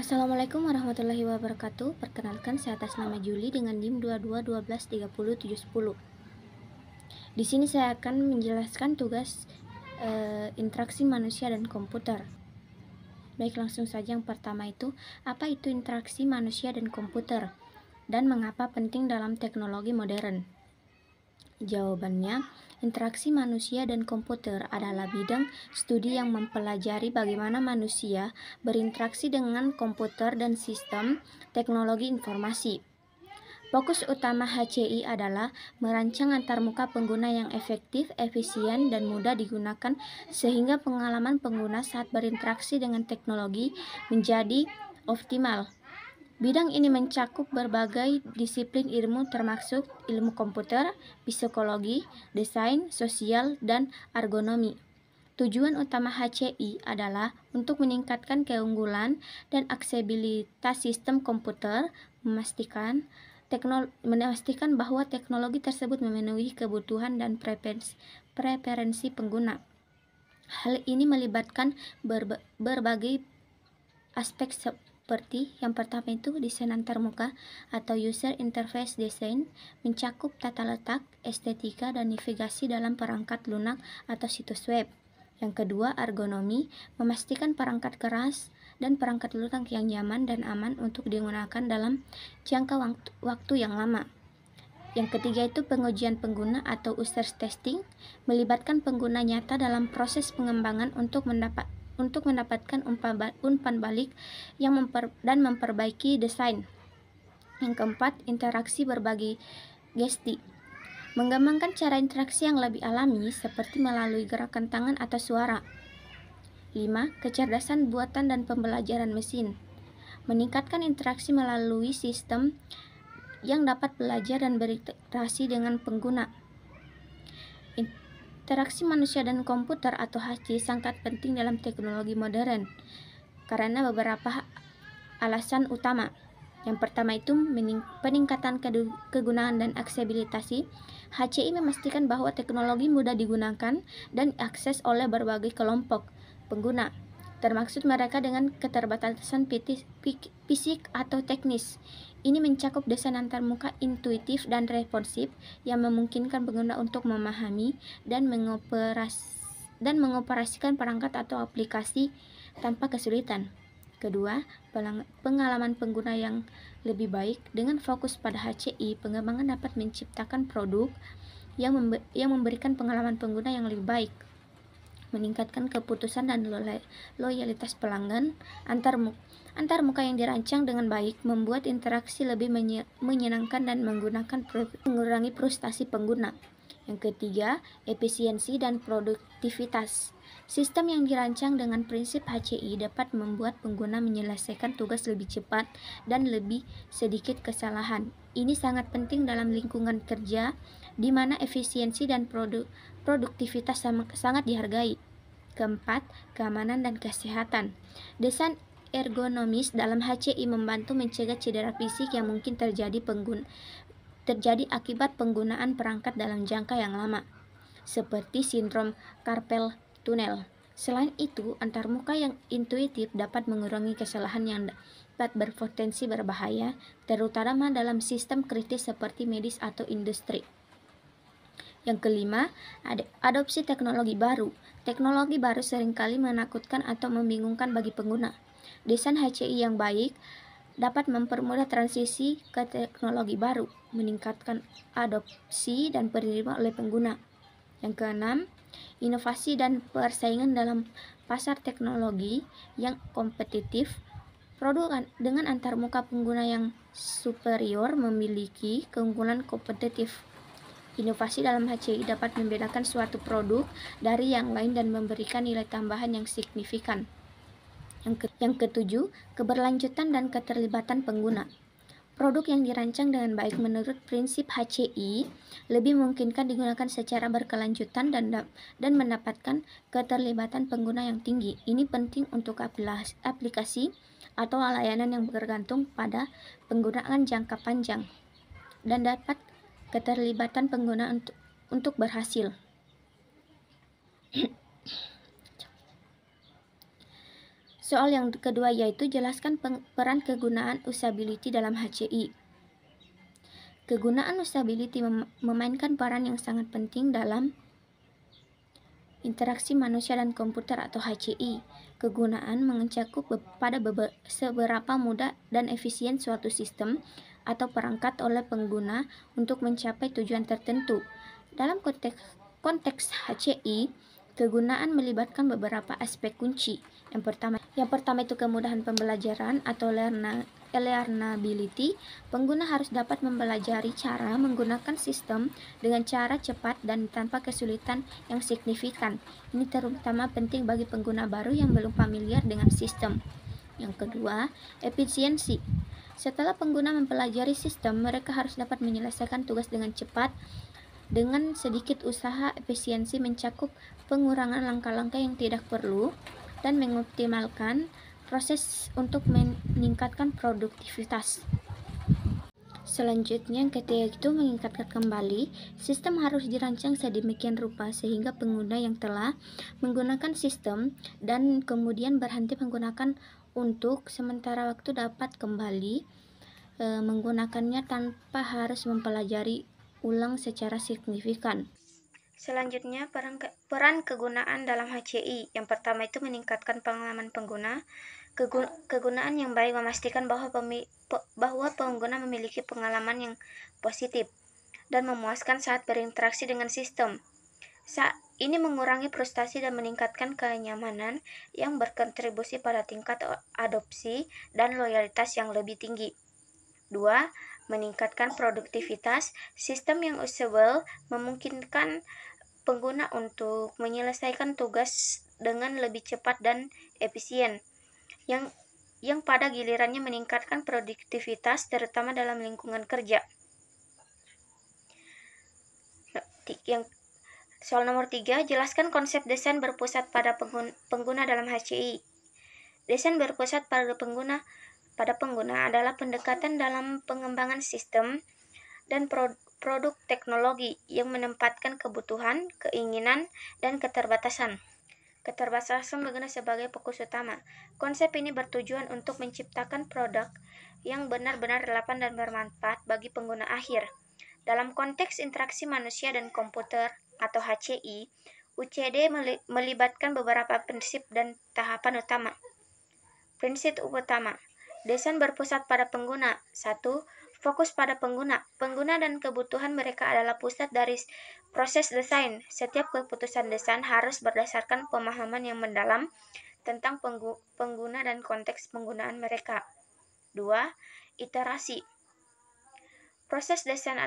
Assalamualaikum warahmatullahi wabarakatuh. Perkenalkan, saya atas nama Juli dengan NIM 2212307010. Di sini saya akan menjelaskan tugas interaksi manusia dan komputer. Baik, langsung saja. Yang pertama itu, apa itu interaksi manusia dan komputer dan mengapa penting dalam teknologi modern? Jawabannya, interaksi manusia dan komputer adalah bidang studi yang mempelajari bagaimana manusia berinteraksi dengan komputer dan sistem teknologi informasi. Fokus utama HCI adalah merancang antarmuka pengguna yang efektif, efisien, dan mudah digunakan sehingga pengalaman pengguna saat berinteraksi dengan teknologi menjadi optimal. Bidang ini mencakup berbagai disiplin ilmu termasuk ilmu komputer, psikologi, desain, sosial, dan ergonomi. Tujuan utama HCI adalah untuk meningkatkan keunggulan dan aksesibilitas sistem komputer, memastikan bahwa teknologi tersebut memenuhi kebutuhan dan preferensi pengguna. Hal ini melibatkan berbagai aspek seperti yang pertama itu desain antarmuka atau user interface design, mencakup tata letak, estetika, dan navigasi dalam perangkat lunak atau situs web. Yang kedua, ergonomi, memastikan perangkat keras dan perangkat lunak yang nyaman dan aman untuk digunakan dalam jangka waktu yang lama. Yang ketiga itu pengujian pengguna atau user testing, melibatkan pengguna nyata dalam proses pengembangan untuk mendapatkan umpan balik dan memperbaiki desain. Yang keempat, interaksi berbagi gesti, mengembangkan cara interaksi yang lebih alami seperti melalui gerakan tangan atau suara. 5. Kecerdasan buatan dan pembelajaran mesin, meningkatkan interaksi melalui sistem yang dapat belajar dan berinteraksi dengan pengguna. Interaksi manusia dan komputer atau HCI sangat penting dalam teknologi modern karena beberapa alasan utama. Yang pertama itu peningkatan kegunaan dan aksesibilitas. HCI memastikan bahwa teknologi mudah digunakan dan diakses oleh berbagai kelompok pengguna, termasuk mereka dengan keterbatasan fisik atau teknis. Ini mencakup desain antarmuka intuitif dan responsif yang memungkinkan pengguna untuk memahami dan mengoperasikan perangkat atau aplikasi tanpa kesulitan. Kedua, pengalaman pengguna yang lebih baik. Dengan fokus pada HCI, pengembangan dapat menciptakan produk yang memberikan pengalaman pengguna yang lebih baik, meningkatkan keputusan dan loyalitas pelanggan. Antarmuka yang dirancang dengan baik membuat interaksi lebih menyenangkan dan mengurangi frustasi pengguna. Yang ketiga, efisiensi dan produktivitas. Sistem yang dirancang dengan prinsip HCI dapat membuat pengguna menyelesaikan tugas lebih cepat dan lebih sedikit kesalahan. Ini sangat penting dalam lingkungan kerja di mana efisiensi dan produktivitas sangat dihargai. Keempat, keamanan dan kesehatan. Desain ergonomis dalam HCI membantu mencegah cedera fisik yang mungkin terjadi akibat penggunaan perangkat dalam jangka yang lama, seperti sindrom carpal tunnel. Selain itu, antarmuka yang intuitif dapat mengurangi kesalahan yang dapat berpotensi berbahaya, terutama dalam sistem kritis seperti medis atau industri. Yang kelima, adopsi teknologi baru. Teknologi baru seringkali menakutkan atau membingungkan bagi pengguna. Desain HCI yang baik dapat mempermudah transisi ke teknologi baru, meningkatkan adopsi dan penerimaan oleh pengguna. Yang keenam, inovasi dan persaingan dalam pasar teknologi yang kompetitif. Produk dengan antarmuka pengguna yang superior memiliki keunggulan kompetitif. Inovasi dalam HCI dapat membedakan suatu produk dari yang lain dan memberikan nilai tambahan yang signifikan. Yang ketujuh, keberlanjutan dan keterlibatan pengguna. Produk yang dirancang dengan baik menurut prinsip HCI lebih memungkinkan digunakan secara berkelanjutan dan mendapatkan keterlibatan pengguna yang tinggi. Ini penting untuk aplikasi atau layanan yang bergantung pada penggunaan jangka panjang dan dapat keterlibatan pengguna untuk berhasil. Soal yang kedua yaitu jelaskan peran kegunaan usability dalam HCI. Kegunaan usability memainkan peran yang sangat penting dalam interaksi manusia dan komputer atau HCI. Kegunaan mencakup pada seberapa mudah dan efisien suatu sistem atau perangkat oleh pengguna untuk mencapai tujuan tertentu. Dalam konteks HCI, kegunaan melibatkan beberapa aspek kunci. Yang pertama itu kemudahan pembelajaran atau learnability. Pengguna harus dapat mempelajari cara menggunakan sistem dengan cara cepat dan tanpa kesulitan yang signifikan. Ini terutama penting bagi pengguna baru yang belum familiar dengan sistem. Yang kedua, efisiensi. Setelah pengguna mempelajari sistem, mereka harus dapat menyelesaikan tugas dengan cepat. Dengan sedikit usaha, efisiensi mencakup pengurangan langkah-langkah yang tidak perlu dan mengoptimalkan proses untuk meningkatkan produktivitas. Selanjutnya, yang ketiga itu mengingatkan kembali. Sistem harus dirancang sedemikian rupa sehingga pengguna yang telah menggunakan sistem dan kemudian berhenti menggunakan untuk sementara waktu dapat kembali menggunakannya tanpa harus mempelajari ulang secara signifikan. Selanjutnya, peran kegunaan dalam HCI. Yang pertama itu meningkatkan pengalaman pengguna. Kegunaan yang baik memastikan bahwa pengguna memiliki pengalaman yang positif dan memuaskan saat berinteraksi dengan sistem. Ini mengurangi frustasi dan meningkatkan kenyamanan yang berkontribusi pada tingkat adopsi dan loyalitas yang lebih tinggi. 2. Meningkatkan produktivitas. Sistem yang usable memungkinkan pengguna untuk menyelesaikan tugas dengan lebih cepat dan efisien, yang pada gilirannya meningkatkan produktivitas terutama dalam lingkungan kerja. Soal nomor 3, jelaskan konsep desain berpusat pada pengguna dalam HCI. Desain berpusat pada pengguna adalah pendekatan dalam pengembangan sistem dan produk teknologi yang menempatkan kebutuhan, keinginan, dan keterbatasan pengguna sebagai fokus utama. Konsep ini bertujuan untuk menciptakan produk yang benar-benar relevan dan bermanfaat bagi pengguna akhir. Dalam konteks interaksi manusia dan komputer atau HCI, UCD melibatkan beberapa prinsip dan tahapan utama. Prinsip utama, desain berpusat pada pengguna. 1. Fokus pada pengguna. Pengguna dan kebutuhan mereka adalah pusat dari proses desain. Setiap keputusan desain harus berdasarkan pemahaman yang mendalam tentang pengguna dan konteks penggunaan mereka. 2. Iterasi. Proses desain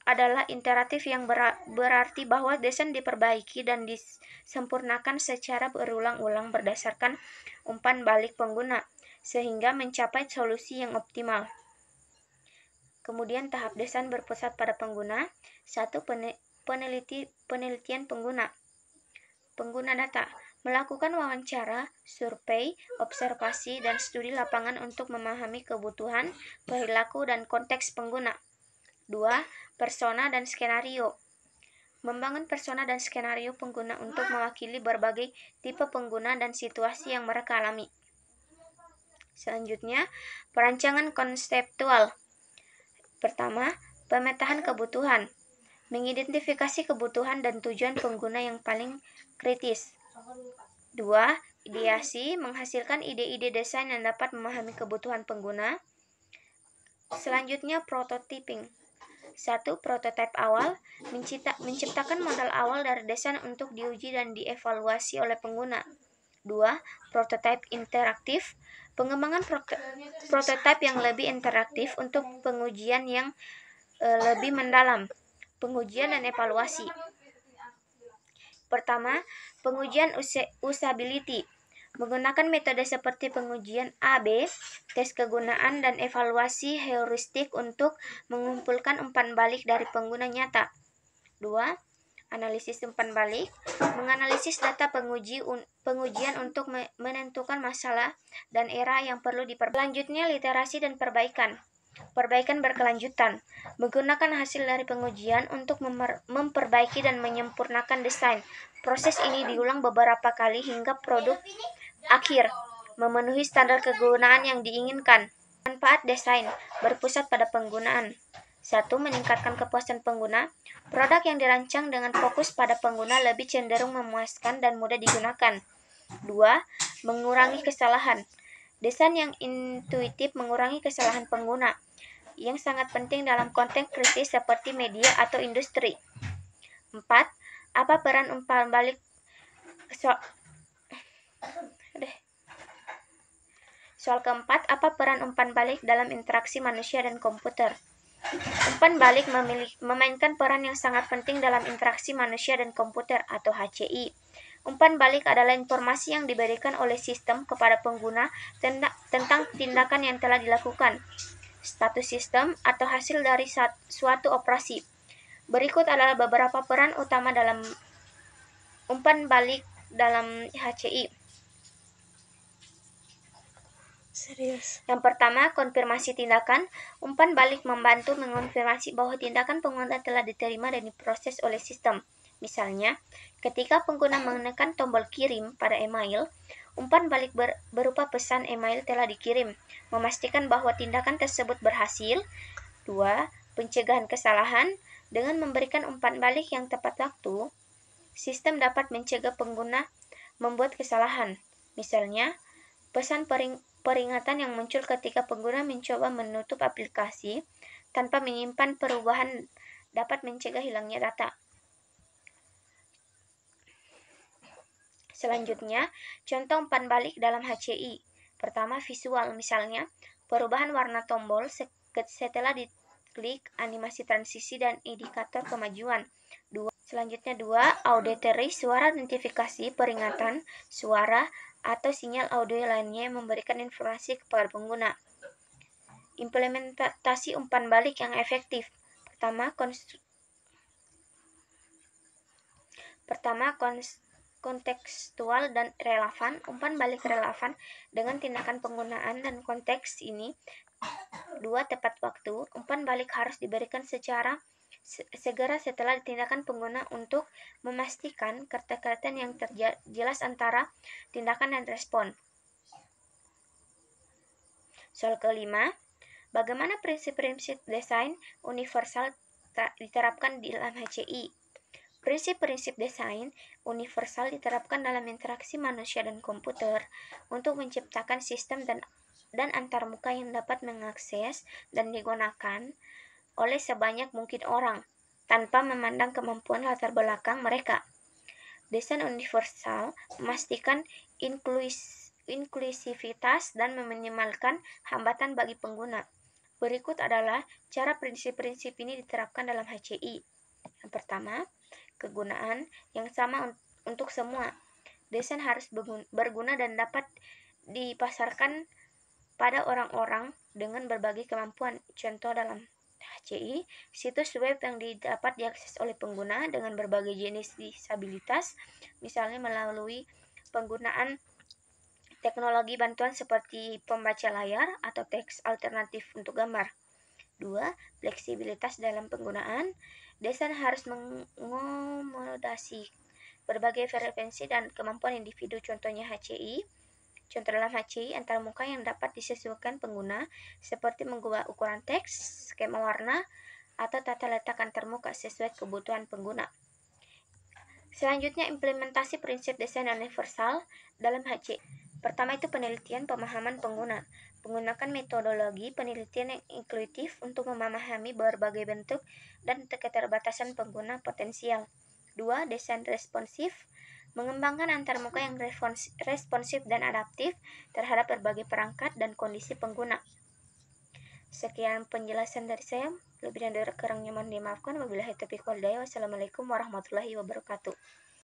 adalah iteratif yang berarti bahwa desain diperbaiki dan disempurnakan secara berulang-ulang berdasarkan umpan balik pengguna sehingga mencapai solusi yang optimal. Kemudian tahap desain berpusat pada pengguna. 1. Penelitian pengguna. Pengguna data. Melakukan wawancara, survei, observasi, dan studi lapangan untuk memahami kebutuhan, perilaku, dan konteks pengguna. 2. Persona dan skenario. Membangun persona dan skenario pengguna untuk mewakili berbagai tipe pengguna dan situasi yang mereka alami. Selanjutnya, perancangan konseptual. Pertama, pemetaan kebutuhan. Mengidentifikasi kebutuhan dan tujuan pengguna yang paling kritis. 2. Ideasi, menghasilkan ide-ide desain yang dapat memahami kebutuhan pengguna. Selanjutnya, prototyping. 1. Prototipe awal, menciptakan modal awal dari desain untuk diuji dan dievaluasi oleh pengguna. 2. Prototipe interaktif, pengembangan prototipe yang lebih interaktif untuk pengujian yang lebih mendalam, pengujian dan evaluasi. Pertama, pengujian usability. Menggunakan metode seperti pengujian A/B, tes kegunaan, dan evaluasi heuristik untuk mengumpulkan umpan balik dari pengguna nyata. 2. Analisis umpan balik, menganalisis data pengujian untuk menentukan masalah dan era yang perlu diperbaiki. Selanjutnya, literasi dan perbaikan. Perbaikan berkelanjutan, menggunakan hasil dari pengujian untuk memperbaiki dan menyempurnakan desain. Proses ini diulang beberapa kali hingga produk akhir. memenuhi standar kegunaan yang diinginkan. Manfaat desain berpusat pada penggunaan. 1. Meningkatkan kepuasan pengguna. Produk yang dirancang dengan fokus pada pengguna lebih cenderung memuaskan dan mudah digunakan. 2. Mengurangi kesalahan. Desain yang intuitif mengurangi kesalahan pengguna, yang sangat penting dalam konteks kritis seperti media atau industri. 4. Apa peran umpan balik Soal keempat, apa peran umpan balik dalam interaksi manusia dan komputer? Umpan balik memainkan peran yang sangat penting dalam interaksi manusia dan komputer atau HCI. Umpan balik adalah informasi yang diberikan oleh sistem kepada pengguna tentang tindakan yang telah dilakukan, status sistem, atau hasil dari suatu operasi. Berikut adalah beberapa peran utama dalam umpan balik dalam HCI. Yang pertama, konfirmasi tindakan. Umpan balik membantu mengonfirmasi bahwa tindakan pengguna telah diterima dan diproses oleh sistem. Misalnya, ketika pengguna menekan tombol kirim pada email, umpan balik berupa pesan email telah dikirim, memastikan bahwa tindakan tersebut berhasil. 2. Pencegahan kesalahan. Dengan memberikan umpan balik yang tepat waktu, sistem dapat mencegah pengguna membuat kesalahan. Misalnya, pesan peringatan yang muncul ketika pengguna mencoba menutup aplikasi tanpa menyimpan perubahan dapat mencegah hilangnya data. Selanjutnya, contoh umpan balik dalam HCI. Pertama, visual. Misalnya, perubahan warna tombol setelah diklik, animasi transisi, dan indikator kemajuan. Selanjutnya 2. Auditory, suara notifikasi, peringatan, suara, atau sinyal audio lainnya yang memberikan informasi kepada pengguna. Implementasi umpan balik yang efektif. Pertama, kontekstual dan relevan. Umpan balik relevan dengan tindakan penggunaan dan konteks ini. 2. Tepat waktu. Umpan balik harus diberikan secara segera setelah tindakan pengguna untuk memastikan keterkaitan yang jelas antara tindakan dan respon. Soal kelima, bagaimana prinsip-prinsip desain universal diterapkan di dalam HCI? Prinsip-prinsip desain universal diterapkan dalam interaksi manusia dan komputer untuk menciptakan sistem dan antarmuka yang dapat mengakses dan digunakan oleh sebanyak mungkin orang, tanpa memandang kemampuan latar belakang mereka. Desain universal memastikan inklusivitas dan meminimalkan hambatan bagi pengguna. Berikut adalah cara prinsip-prinsip ini diterapkan dalam HCI. Yang pertama, kegunaan yang sama untuk semua. Desain harus berguna dan dapat dipasarkan pada orang-orang dengan berbagai kemampuan. Contoh dalam HCI, situs web yang dapat diakses oleh pengguna dengan berbagai jenis disabilitas, misalnya melalui penggunaan teknologi bantuan seperti pembaca layar atau teks alternatif untuk gambar. 2. Fleksibilitas dalam penggunaan. Desain harus mengakomodasi berbagai frekuensi dan kemampuan individu, contohnya HCI. Contoh dalam HCI, antarmuka yang dapat disesuaikan pengguna, seperti mengubah ukuran teks, skema warna, atau tata letak antarmuka sesuai kebutuhan pengguna. Selanjutnya, implementasi prinsip desain universal dalam HCI. Pertama itu penelitian pemahaman pengguna. Menggunakan metodologi penelitian yang inklusif untuk memahami berbagai bentuk dan keterbatasan pengguna potensial. 2. Desain responsif. Mengembangkan antarmuka yang responsif dan adaptif terhadap berbagai perangkat dan kondisi pengguna. Sekian penjelasan dari saya. Lebih dan kurangnya mohon dimaafkan. Wabillahi taufiq wal hidayah. Wassalamualaikum warahmatullahi wabarakatuh.